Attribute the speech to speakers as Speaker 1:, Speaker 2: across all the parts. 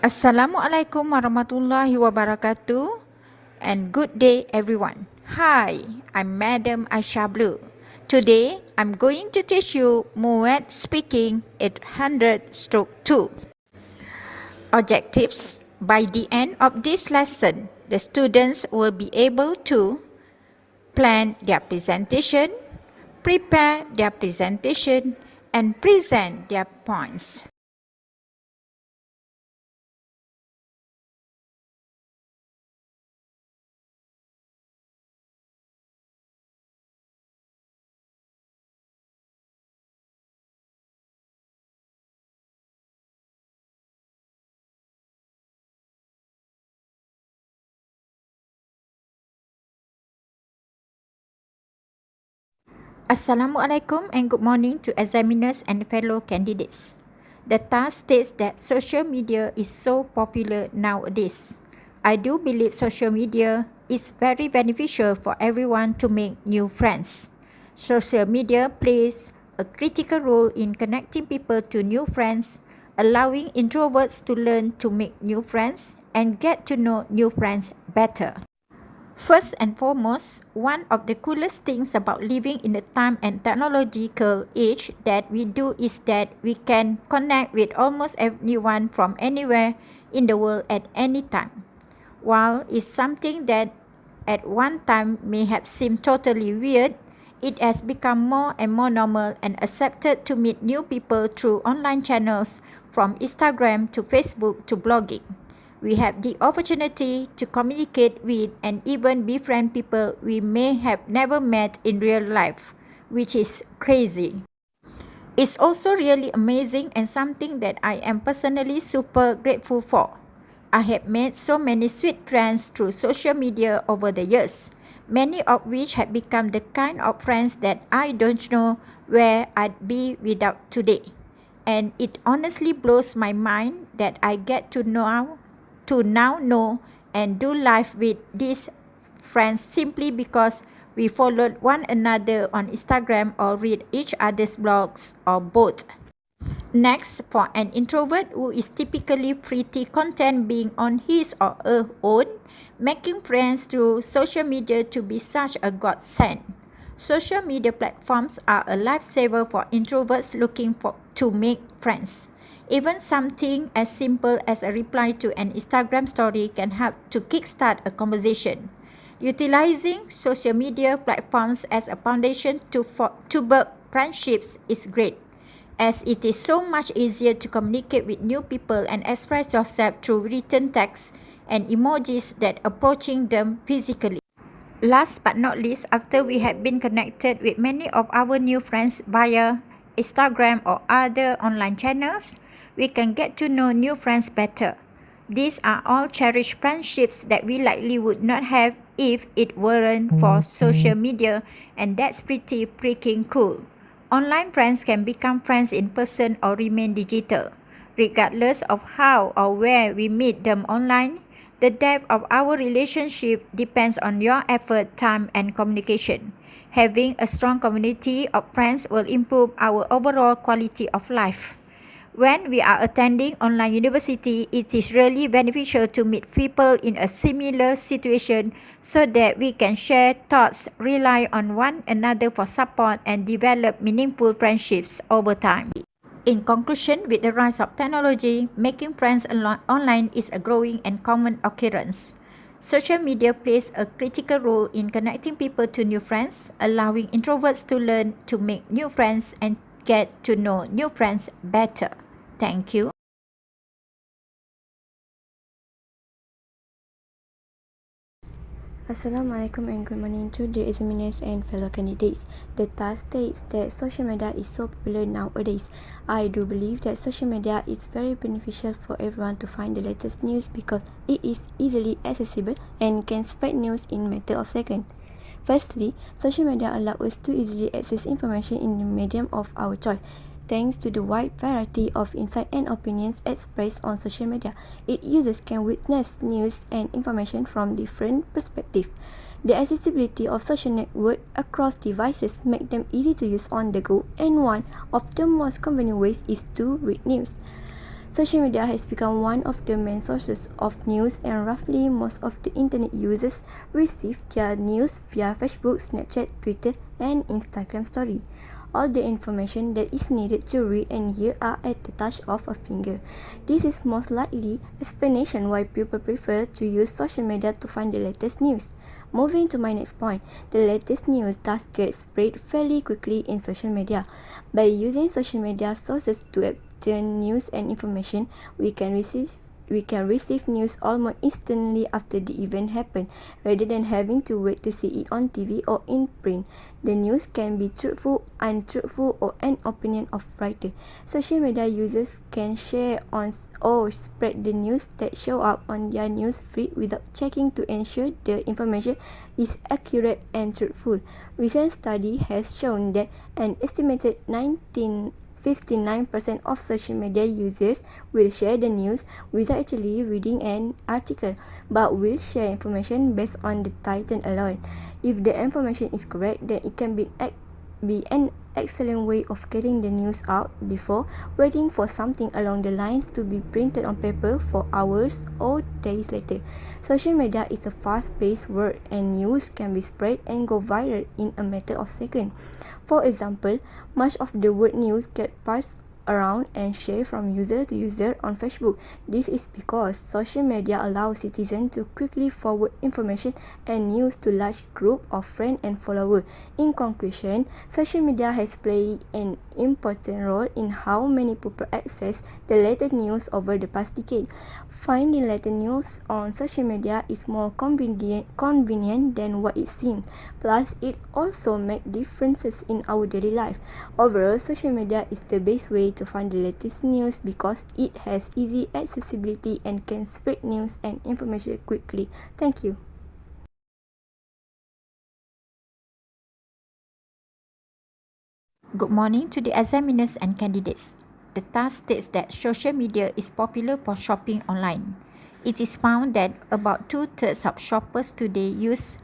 Speaker 1: Assalamualaikum warahmatullahi wabarakatuh and good day everyone. Hi, I'm Madam Aisha Blue. Today, I'm going to teach you Muet speaking 800-2. Objectives. By the end of this lesson, the students will be able to plan their presentation, prepare their presentation, and present their points. Assalamualaikum and good morning to examiners and fellow candidates. The task states that social media is so popular nowadays. I do believe social media is very beneficial for everyone to make new friends. Social media plays a critical role in connecting people to new friends, allowing introverts to learn to make new friends and get to know new friends better. First and foremost, one of the coolest things about living in the time and technological age that we do is that we can connect with almost anyone from anywhere in the world at any time. While it's something that at one time may have seemed totally weird, it has become more and more normal and accepted to meet new people through online channels from Instagram to Facebook to blogging. We have the opportunity to communicate with and even befriend people we may have never met in real life, which is crazy. It's also really amazing and something that I am personally super grateful for. I have made so many sweet friends through social media over the years, many of which have become the kind of friends that I don't know where I'd be without today. And it honestly blows my mind that I get to now know and do life with these friends simply because we followed one another on Instagram or read each other's blogs or both. Next, for an introvert who is typically pretty content being on his or her own, making friends through social media to be such a godsend. Social media platforms are a lifesaver for introverts looking to make friends. Even something as simple as a reply to an Instagram story can help to kickstart a conversation. Utilizing social media platforms as a foundation to build friendships is great, as it is so much easier to communicate with new people and express yourself through written text and emojis than approaching them physically. Last but not least, after we have been connected with many of our new friends via Instagram or other online channels, we can get to know new friends better. These are all cherished friendships that we likely would not have if it weren't for social media, and that's pretty freaking cool. Online friends can become friends in person or remain digital. Regardless of how or where we meet them online, the depth of our relationship depends on your effort, time, and communication. Having a strong community of friends will improve our overall quality of life. When we are attending online university, it is really beneficial to meet people in a similar situation so that we can share thoughts, rely on one another for support, and develop meaningful friendships over time. In conclusion, with the rise of technology, making friends online is a growing and common occurrence. Social media plays a critical role in connecting people to new friends, allowing introverts to learn to make new friends and get to know new friends better. Thank you.
Speaker 2: Assalamualaikum and good morning to the examiners and fellow candidates. The task states that social media is so popular nowadays. I do believe that social media is very beneficial for everyone to find the latest news because it is easily accessible and can spread news in a matter of seconds. Firstly, social media allows us to easily access information in the medium of our choice. Thanks to the wide variety of insights and opinions expressed on social media, its users can witness news and information from different perspectives. The accessibility of social networks across devices make them easy to use on the go, and one of the most convenient ways is to read news. Social media has become one of the main sources of news, and roughly most of the internet users receive their news via Facebook, Snapchat, Twitter, and Instagram story. All the information that is needed to read and hear are at the touch of a finger. This is most likely explanation why people prefer to use social media to find the latest news. Moving to my next point, the latest news does get spread fairly quickly in social media. By using social media sources to obtain news and information, we can receive news almost instantly after the event happened, rather than having to wait to see it on TV or in print. The news can be truthful, untruthful, or an opinion of writer. Social media users can share on or spread the news that show up on their news feed without checking to ensure the information is accurate and truthful. Recent study has shown that an estimated 59% of social media users will share the news without actually reading an article, but will share information based on the title alone. If the information is correct, then it can be an excellent way of getting the news out before waiting for something along the lines to be printed on paper for hours or days later. Social media is a fast-paced world, and news can be spread and go viral in a matter of seconds. For example, much of the word news gets passed around and shared from user to user on Facebook. This is because social media allows citizens to quickly forward information and news to large groups of friends and followers. In conclusion, social media has played an important role in how many people access the latest news over the past decade. Finding latest news on social media is more convenient than what it seems. Plus, it also makes differences in our daily life. Overall, social media is the best way to find the latest news because it has easy accessibility and can spread news and information quickly. Thank you.
Speaker 1: Good morning to the examiners and candidates. The task states that social media is popular for shopping online. It is found that about 2/3 of shoppers today use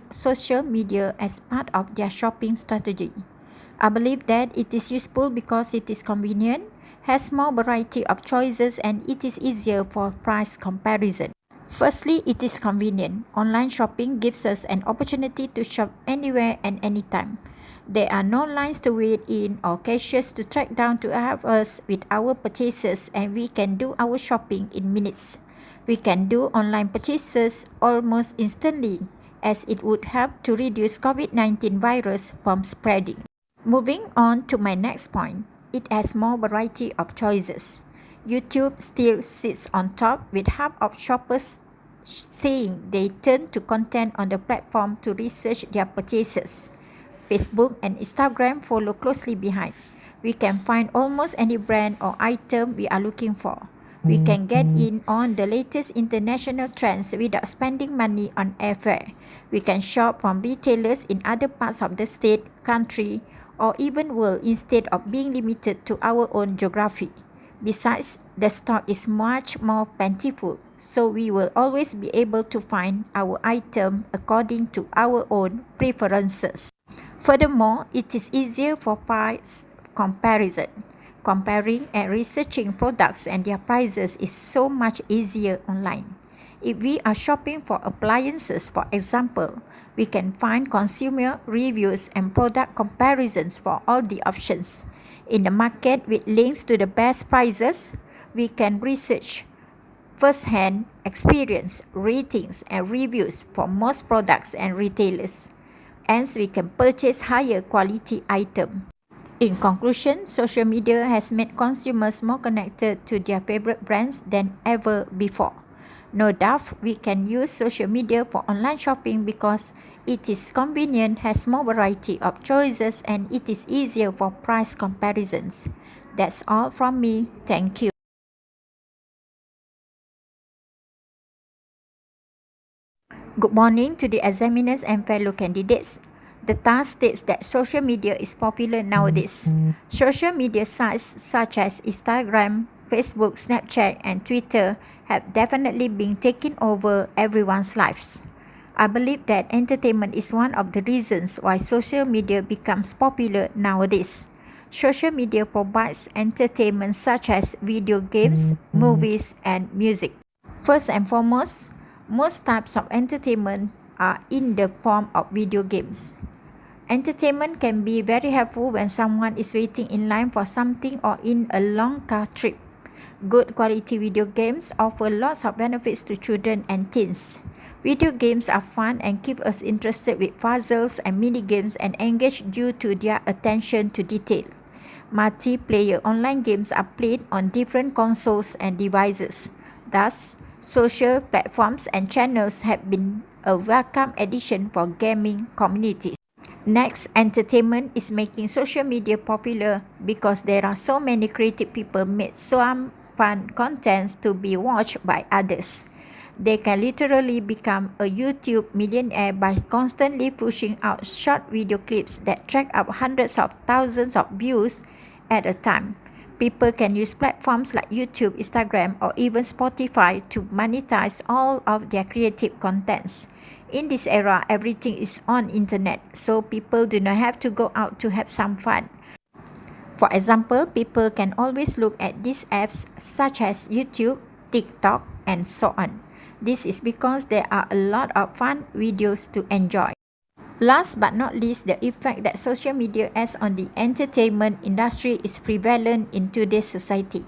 Speaker 1: social media as part of their shopping strategy. I believe that it is useful because it is convenient, has more variety of choices, and it is easier for price comparison. Firstly, it is convenient. Online shopping gives us an opportunity to shop anywhere and anytime. There are no lines to wait in or cashiers to track down to help us with our purchases, and we can do our shopping in minutes. We can do online purchases almost instantly, as it would help to reduce COVID-19 virus from spreading. Moving on to my next point, it has more variety of choices. YouTube still sits on top with half of shoppers saying they turn to content on the platform to research their purchases. Facebook and Instagram follow closely behind. We can find almost any brand or item we are looking for. We can get in on the latest international trends without spending money on airfare. We can shop from retailers in other parts of the state, country, or even world instead of being limited to our own geography. Besides, the stock is much more plentiful, so we will always be able to find our item according to our own preferences. Furthermore, it is easier for price comparison. Comparing and researching products and their prices is so much easier online. If we are shopping for appliances, for example, we can find consumer reviews and product comparisons for all the options. In the market with links to the best prices, we can research first-hand experience, ratings, and reviews for most products and retailers. Hence, we can purchase higher quality items. In conclusion, social media has made consumers more connected to their favorite brands than ever before. No doubt, we can use social media for online shopping because it is convenient, has more variety of choices, and it is easier for price comparisons. That's all from me. Thank you. Good morning to the examiners and fellow candidates. The task states that social media is popular nowadays. Social media sites such as Instagram, Facebook, Snapchat, and Twitter have definitely been taking over everyone's lives. I believe that entertainment is one of the reasons why social media becomes popular nowadays. Social media provides entertainment such as video games, movies, and music. First and foremost, most types of entertainment are in the form of video games. Entertainment can be very helpful when someone is waiting in line for something or in a long car trip. Good quality video games offer lots of benefits to children and teens. Video games are fun and keep us interested with puzzles and mini games and engage due to their attention to detail. Multiplayer online games are played on different consoles and devices. Thus, social platforms and channels have been a welcome addition for gaming communities. Next, entertainment is making social media popular because there are so many creative people made some fun contents to be watched by others. They can literally become a YouTube millionaire by constantly pushing out short video clips that track up hundreds of thousands of views at a time. People can use platforms like YouTube, Instagram, or even Spotify to monetize all of their creative contents. In this era, everything is on internet, so people do not have to go out to have some fun. For example, people can always look at these apps such as YouTube, TikTok, and so on. This is because there are a lot of fun videos to enjoy. Last but not least, the effect that social media has on the entertainment industry is prevalent in today's society.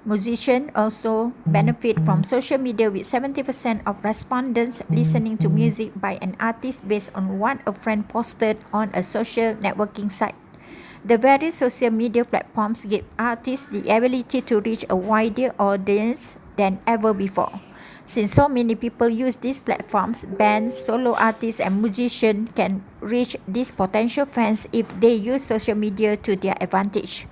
Speaker 1: Musicians also benefit from social media, with 70% of respondents listening to music by an artist based on what a friend posted on a social networking site. The various social media platforms give artists the ability to reach a wider audience than ever before. Since so many people use these platforms, bands, solo artists, and musicians can reach these potential fans if they use social media to their advantage.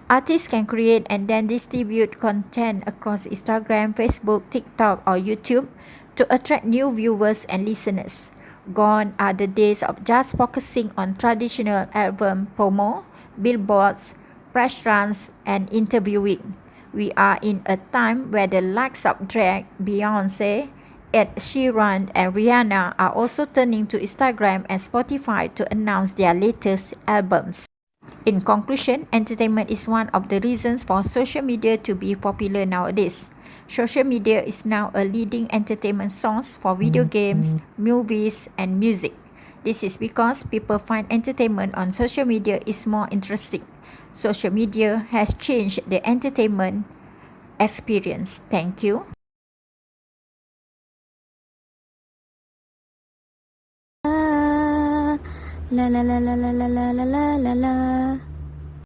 Speaker 1: Artists can create and then distribute content across Instagram, Facebook, TikTok, or YouTube to attract new viewers and listeners. Gone are the days of just focusing on traditional album promo, billboards, press runs, and interviewing. We are in a time where the likes of Drake, Beyonce, Ed Sheeran, and Rihanna are also turning to Instagram and Spotify to announce their latest albums. In conclusion, entertainment is one of the reasons for social media to be popular nowadays. Social media is now a leading entertainment source for video games, movies, and music. This is because people find entertainment on social media is more interesting. Social media has changed the entertainment experience. Thank you.
Speaker 2: La la la la la la la la la la.